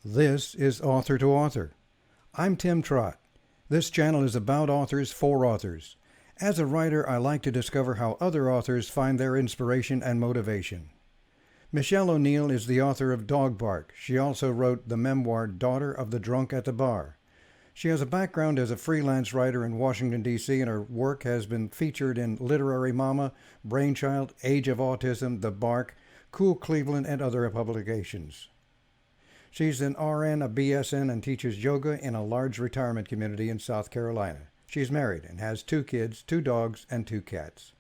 This is Author to Author. I'm Tim Trott. This channel is about authors for authors. As a writer, I like to discover how other authors find their inspiration and motivation. Michelle O'Neill is the author of Dog Bark. She also wrote the memoir Daughter of the Drunk at the Bar. She has a background as a freelance writer in Washington, D.C., and her work has been featured in Literary Mama, Brainchild, Age of Autism, The Bark, Cool Cleveland, and other publications. She's an RN, a BSN, and teaches yoga in a large retirement community in South Carolina. She's married and has 2 kids, 2 dogs, and 2 cats.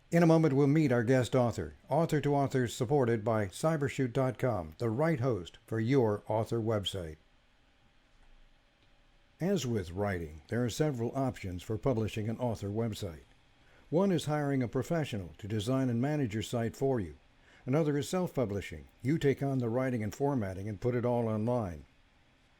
In a moment, we'll meet our guest author. Author to Author is supported by cybershoot.com, the right host for your author website. As with writing, there are several options for publishing an author website. One is hiring a professional to design and manage your site for you. Another is self-publishing. You take on the writing and formatting and put it all online.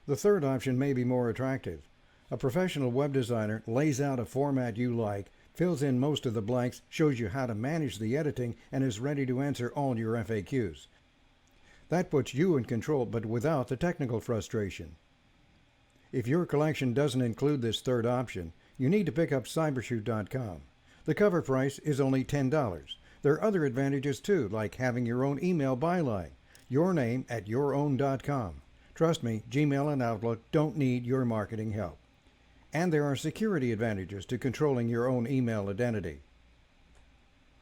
The third option may be more attractive. A professional web designer lays out a format you like, fills in most of the blanks, shows you how to manage the editing, and is ready to answer all your FAQs. That puts you in control, but without the technical frustration. If your collection doesn't include this third option, you need to pick up cybershoot.com. The cover price is only $10. There are other advantages too, like having your own email byline, your name at yourown.com. Trust me, Gmail and Outlook don't need your marketing help. And there are security advantages to controlling your own email identity.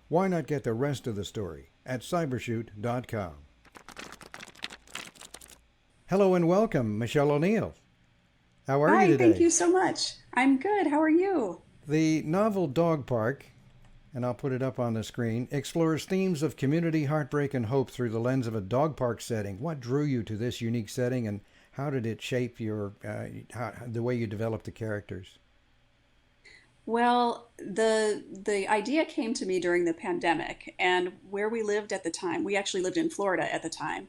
Why not get the rest of the story at cybershoot.com? Hello and welcome, Michelle O'Neill. How are you Hi, today? thank you so much. I'm good. How are you? The novel Dog Park, and I'll put it up on the screen, explores themes of community, heartbreak, and hope through the lens of a dog park setting. What drew you to this unique setting, and how did it shape the way you developed the characters? Well, the idea came to me during the pandemic, and where we lived at the time, we actually lived in Florida at the time.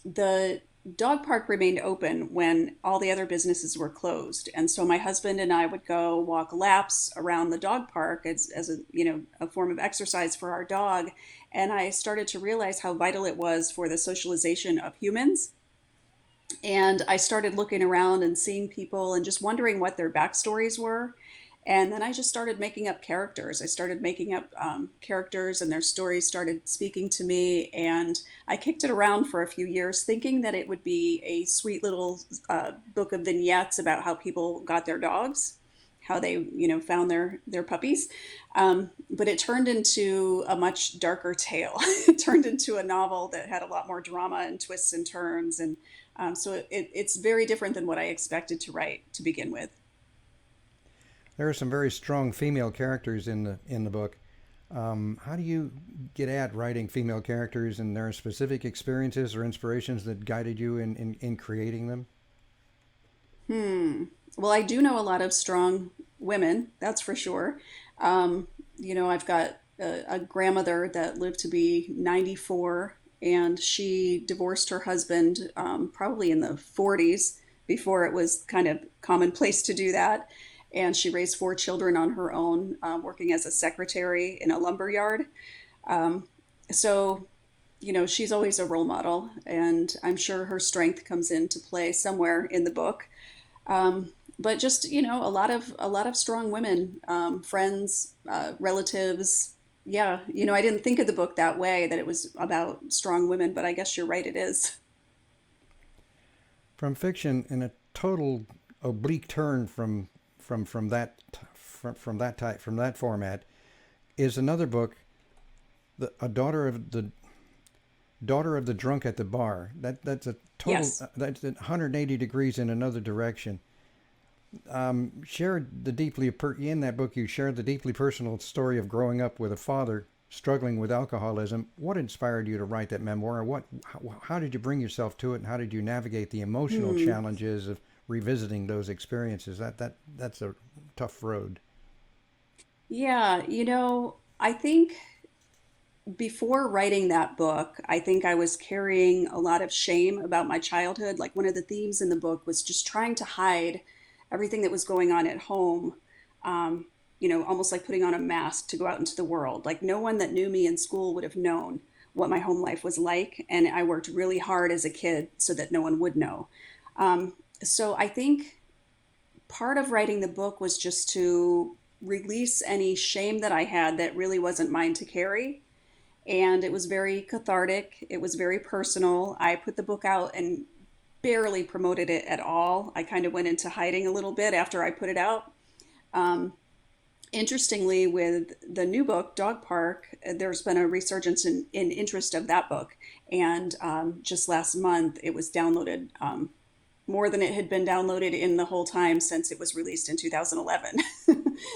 The dog park remained open when all the other businesses were closed, and so my husband and I would go walk laps around the dog park as a form of exercise for our dog. And I started to realize how vital it was for the socialization of humans. And I started looking around and seeing people and just wondering what their backstories were. And then I just started making up characters. I started making up characters, and their stories started speaking to me. And I kicked it around for a few years, thinking that it would be a sweet little book of vignettes about how people got their dogs, how they, found their puppies. But it turned into a much darker tale. It turned into a novel that had a lot more drama and twists and turns. And it's very different than what I expected to write to begin with. There are some very strong female characters in the book. How do you get at writing female characters, and there are specific experiences or inspirations that guided you in creating them? Well, I do know a lot of strong women, that's for sure. I've got a grandmother that lived to be 94, and she divorced her husband probably in the 40s before it was kind of commonplace to do that. And she raised 4 children on her own, working as a secretary in a lumber yard. So, she's always a role model, and I'm sure her strength comes into play somewhere in the book. But just a lot of strong women, friends, relatives. Yeah, I didn't think of the book that way, that it was about strong women, but I guess you're right, it is. From fiction, in a total oblique turn from that format, is another book, a daughter of the drunk at the bar. That's a total Yes. that's 180 degrees in another direction. Shared the in that book, you shared the deeply personal story of growing up with a father struggling with alcoholism. What inspired you to write that memoir? How did you bring yourself to it, and how did you navigate the emotional challenges of revisiting those experiences? That's a tough road. Yeah, I think before writing that book, I think I was carrying a lot of shame about my childhood. Like, one of the themes in the book was just trying to hide everything that was going on at home, almost like putting on a mask to go out into the world. Like, no one that knew me in school would have known what my home life was like. And I worked really hard as a kid so that no one would know. So I think part of writing the book was just to release any shame that I had that really wasn't mine to carry. And it was very cathartic. It was very personal. I put the book out and barely promoted it at all. I kind of went into hiding a little bit after I put it out. Um, Interestingly, with the new book, Dog Park, there's been a resurgence in interest of that book. And just last month, it was downloaded more than it had been downloaded in the whole time since it was released in 2011.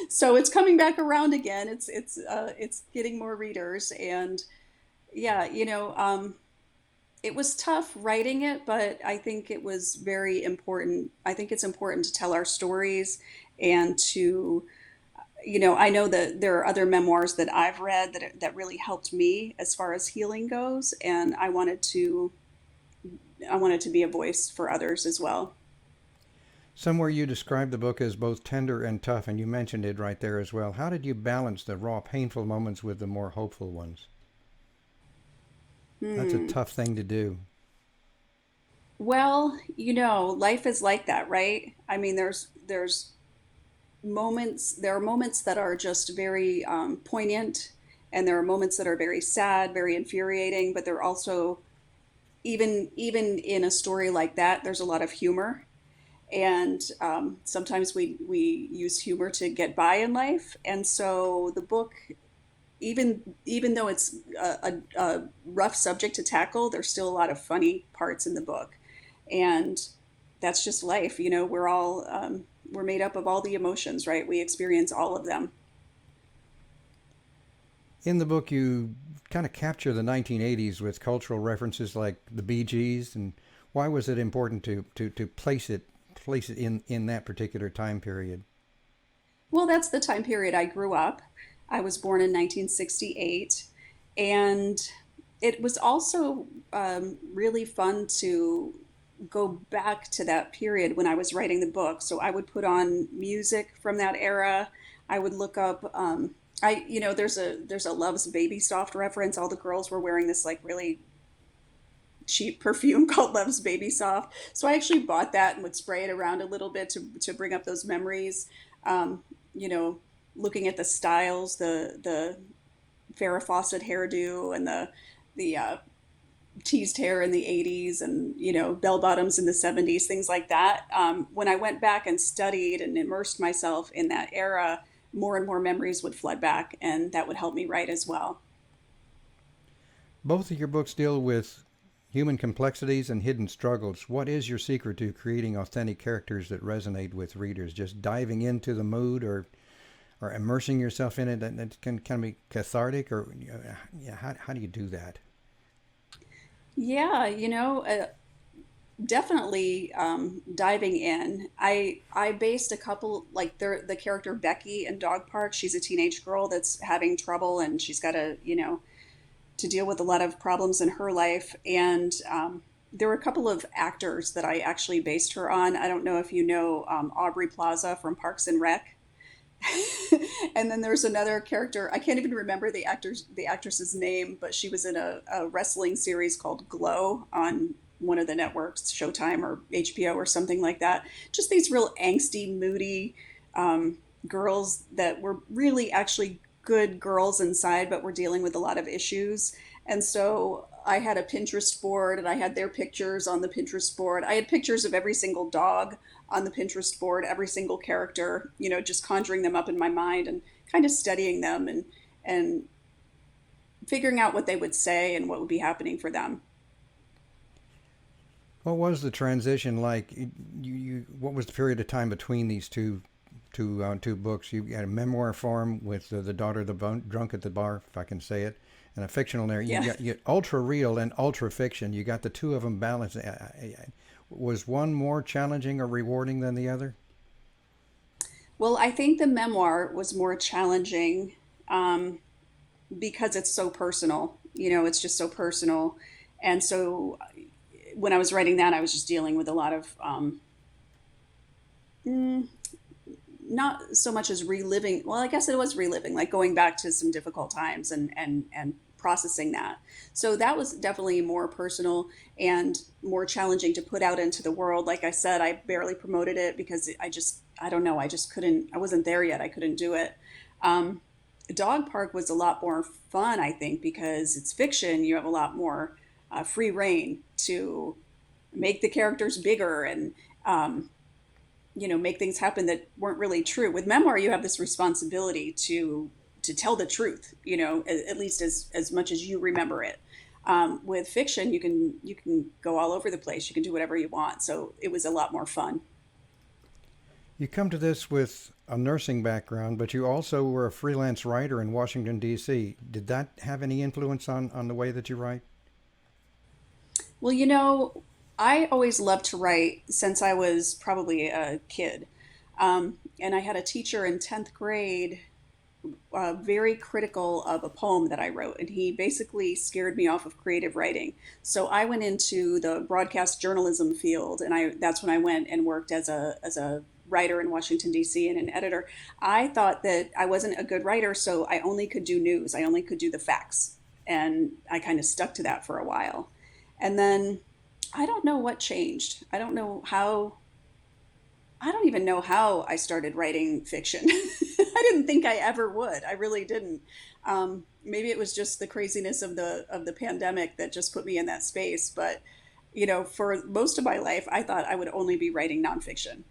So it's coming back around again. It's getting more readers, and yeah, it was tough writing it, but I think it was very important. I think it's important to tell our stories and to, I know that there are other memoirs that I've read that really helped me as far as healing goes, and I wanted to be a voice for others as well. Somewhere you described the book as both tender and tough, and you mentioned it right there as well. How did you balance the raw, painful moments with the more hopeful ones? That's a Hmm. tough thing to do. Well, life is like that, right? I mean, there's moments. There are moments that are just very poignant, and there are moments that are very sad, very infuriating. But there are also, even in a story like that, there's a lot of humor, and sometimes we use humor to get by in life. And so the book, even though it's a rough subject to tackle, there's still a lot of funny parts in the book, and that's just life. We're made up of all the emotions, right? We experience all of them. In the book, you kind of capture the 1980s with cultural references like the Bee Gees, and why was it important to place it in that particular time period? Well, that's the time period I grew up. I was born in 1968, and it was also really fun to go back to that period when I was writing the book. So I would put on music from that era. I would look up. There's a Love's Baby Soft reference. All the girls were wearing this like really cheap perfume called Love's Baby Soft. So I actually bought that and would spray it around a little bit to bring up those memories. Um, you know, Looking at the styles, the Farrah Fawcett hairdo and the teased hair in the 80s, and bell bottoms in the 70s, things like that. When I went back and studied and immersed myself in that era, more and more memories would flood back, and that would help me write as well. Both of your books deal with human complexities and hidden struggles. What is your secret to creating authentic characters that resonate with readers? Just diving into the mood, or immersing yourself in it, that can kind of be cathartic, or yeah, how do you do that? Yeah, definitely diving in. I based a couple, like the character Becky in Dog Park. She's a teenage girl that's having trouble, and she's got to deal with a lot of problems in her life. And there were a couple of actors that I actually based her on. I don't know if you know Aubrey Plaza from Parks and Rec. And then there's another character. I can't even remember the actress's name, but she was in a wrestling series called Glow on one of the networks, Showtime or HBO or something like that. Just these real angsty, moody girls that were really actually good girls inside, but were dealing with a lot of issues. And so I had a Pinterest board, and I had their pictures on the Pinterest board. I had pictures of every single dog on the Pinterest board, every single character, just conjuring them up in my mind and kind of studying them, and figuring out what they would say and what would be happening for them. What was the transition like? What was the period of time between these two books? You had a memoir form with the daughter of the drunk at the bar, if I can say it, and a fictional narrative. Yeah. You got ultra real and ultra fiction. You got the two of them balanced. Was one more challenging or rewarding than the other? Well, I think the memoir was more challenging um, because it's so personal. It's just so personal. And so when I was writing that, I was just dealing with a lot of mm, not so much as reliving. Well, I guess it was reliving, like going back to some difficult times, and processing that. So that was definitely more personal and more challenging to put out into the world. Like I said, I barely promoted it because I don't know, I just couldn't, I wasn't there yet. I couldn't do it. Um, Dog Park was a lot more fun, I think, because it's fiction. You have a lot more free reign to make the characters bigger and um, make things happen that weren't really true. With memoir, you have this responsibility to tell the truth, at least as much as you remember it. With fiction, you can go all over the place. You can do whatever you want. So it was a lot more fun. You come to this with a nursing background, but you also were a freelance writer in Washington, D.C. Did that have any influence on the way that you write? Well, I always loved to write since I was probably a kid. And I had a teacher in 10th grade, very critical of a poem that I wrote, and he basically scared me off of creative writing. So I went into the broadcast journalism field, and that's when I went and worked as a writer in Washington D.C. and an editor. I thought that I wasn't a good writer, so I only could do news. I only could do the facts, and I kind of stuck to that for a while. And then I don't know what changed. I don't even know how I started writing fiction. I didn't think I ever would. I really didn't. Maybe it was just the craziness of the pandemic that just put me in that space. But for most of my life, I thought I would only be writing nonfiction.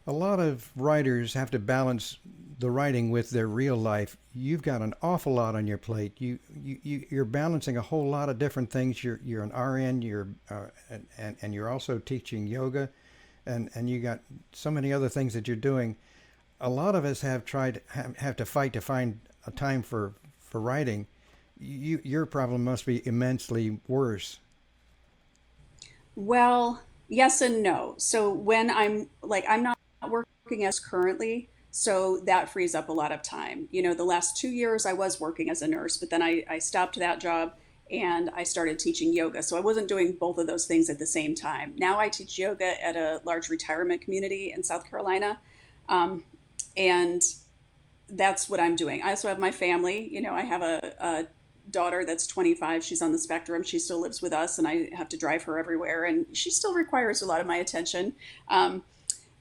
A lot of writers have to balance the writing with their real life. You've got an awful lot on your plate. You're balancing a whole lot of different things. You're an RN. And you're also teaching yoga, and you got so many other things that you're doing. A lot of us have to fight to find a time for writing. Your problem must be immensely worse. Well, yes and no. So when I'm not working as currently, so that frees up a lot of time. The last 2 years I was working as a nurse, but then I stopped that job and I started teaching yoga. So I wasn't doing both of those things at the same time. Now I teach yoga at a large retirement community in South Carolina. And that's what I'm doing. I also have my family. I have a daughter that's 25. She's on the spectrum. She still lives with us, and I have to drive her everywhere, and she still requires a lot of my attention.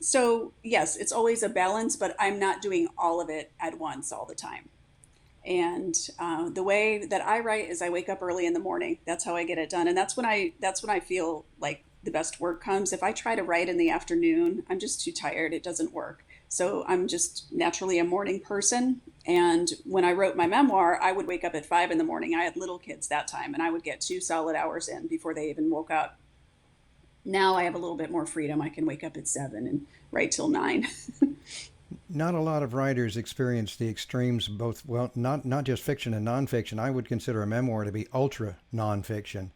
So yes, it's always a balance, but I'm not doing all of it at once all the time. And the way that I write is I wake up early in the morning. That's how I get it done, and that's when I feel like the best work comes. If I try to write in the afternoon, I'm just too tired. It doesn't work. So I'm just naturally a morning person. And when I wrote my memoir, I would wake up at 5 in the morning. I had little kids that time, and I would get 2 solid hours in before they even woke up. Now I have a little bit more freedom. I can wake up at 7 and write till 9. Not a lot of writers experience the extremes, both, well, not just fiction and nonfiction. I would consider a memoir to be ultra nonfiction.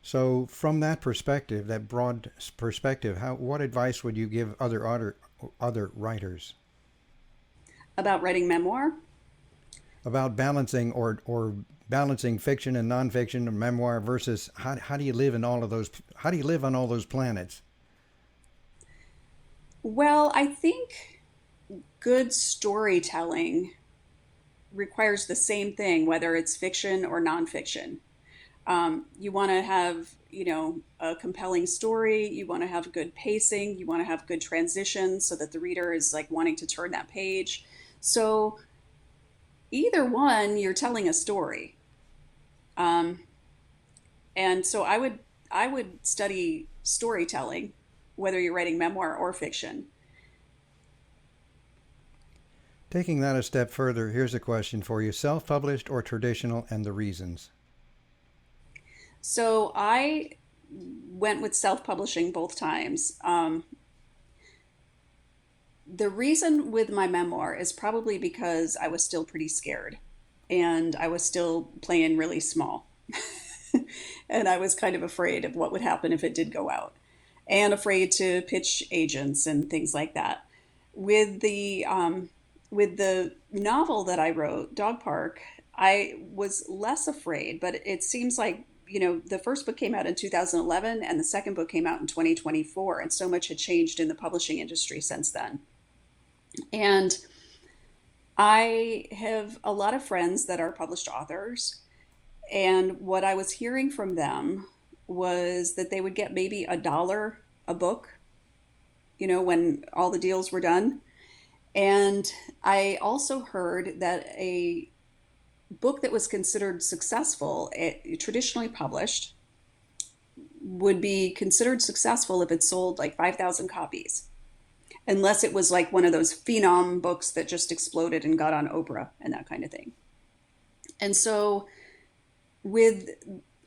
So, from that perspective, that broad perspective, what advice would you give other writers About writing memoir. about balancing or balancing fiction and nonfiction or memoir versus how do you live in all of those? How do you live on all those planets? Well, I think good storytelling requires the same thing, whether it's fiction or nonfiction. You want to have, a compelling story. You want to have good pacing. You want to have good transitions so that the reader is like wanting to turn that page. So either one, you're telling a story. Um, and so I would study storytelling, whether you're writing memoir or fiction. Taking that a step further, here's a question for you: self-published or traditional, and the reasons. So I went with self-publishing both times. The reason with my memoir is probably because I was still pretty scared and I was still playing really small. And I was kind of afraid of what would happen if it did go out and afraid to pitch agents and things like that. With the novel that I wrote, Dog Park, I was less afraid, but it seems like, the first book came out in 2011 and the second book came out in 2024, and so much had changed in the publishing industry since then. And I have a lot of friends that are published authors, and what I was hearing from them was that they would get maybe $1 a book, when all the deals were done. And I also heard that a book that was considered successful, traditionally published, would be considered successful if it sold like 5,000 copies, unless it was like one of those phenom books that just exploded and got on Oprah and that kind of thing. And so with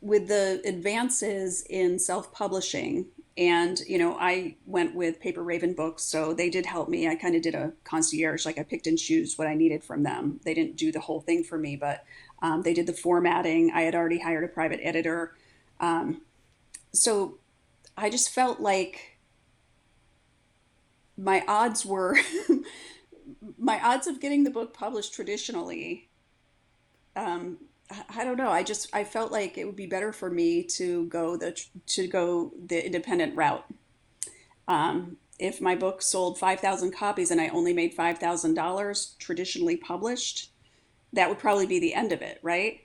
with the advances in self-publishing, and I went with Paper Raven Books, so they did help me. I kind of did a concierge, like I picked and choose what I needed from them. They didn't do the whole thing for me, but they did the formatting. I had already hired a private editor. So I just felt like my odds were my odds of getting the book published traditionally, um, I don't know. I felt like it would be better for me to go the independent route. If my book sold 5,000 copies and I only made $5,000 traditionally published, that would probably be the end of it, right?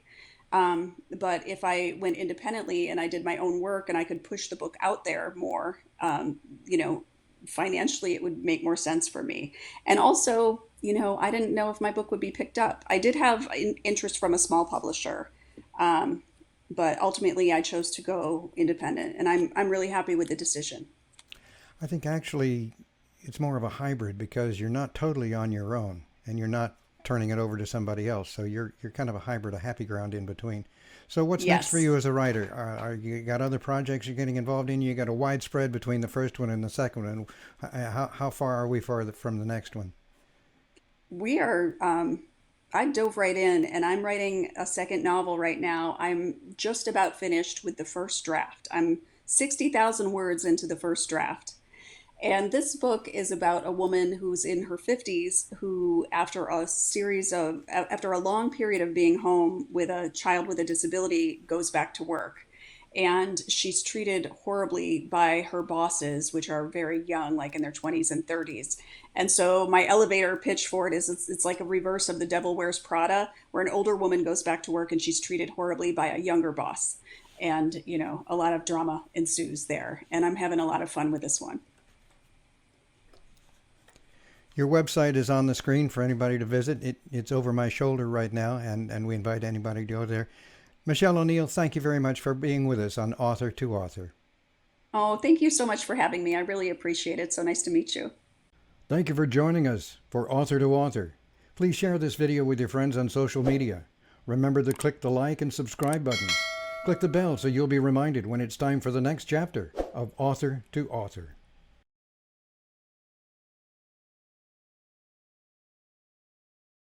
But if I went independently and I did my own work and I could push the book out there more, financially it would make more sense for me. And also, I didn't know if my book would be picked up. I did have interest from a small publisher, um, but ultimately I chose to go independent, and I'm really happy with the decision. I think actually it's more of a hybrid because you're not totally on your own and you're not turning it over to somebody else. So you're kind of a hybrid, a happy ground in between. So what's next for Yes. you as a writer? Are you got other projects you're getting involved in? You got a widespread between the first one and the second one. How far are we from the next one? We are, I dove right in, and I'm writing a second novel right now. I'm just about finished with the first draft. I'm 60,000 words into the first draft. And this book is about a woman who's in her 50s who, after a long period of being home with a child with a disability, goes back to work. And she's treated horribly by her bosses, which are very young, like in their 20s and 30s. And so my elevator pitch for it is it's like a reverse of The Devil Wears Prada, where an older woman goes back to work and she's treated horribly by a younger boss. And, a lot of drama ensues there. And I'm having a lot of fun with this one. Your website is on the screen for anybody to visit. It's over my shoulder right now, and we invite anybody to go there. Michelle O'Neill, thank you very much for being with us on Author to Author. Oh, thank you so much for having me. I really appreciate it. So nice to meet you. Thank you for joining us for Author to Author. Please share this video with your friends on social media. Remember to click the like and subscribe buttons. Click the bell so you'll be reminded when it's time for the next chapter of Author to Author.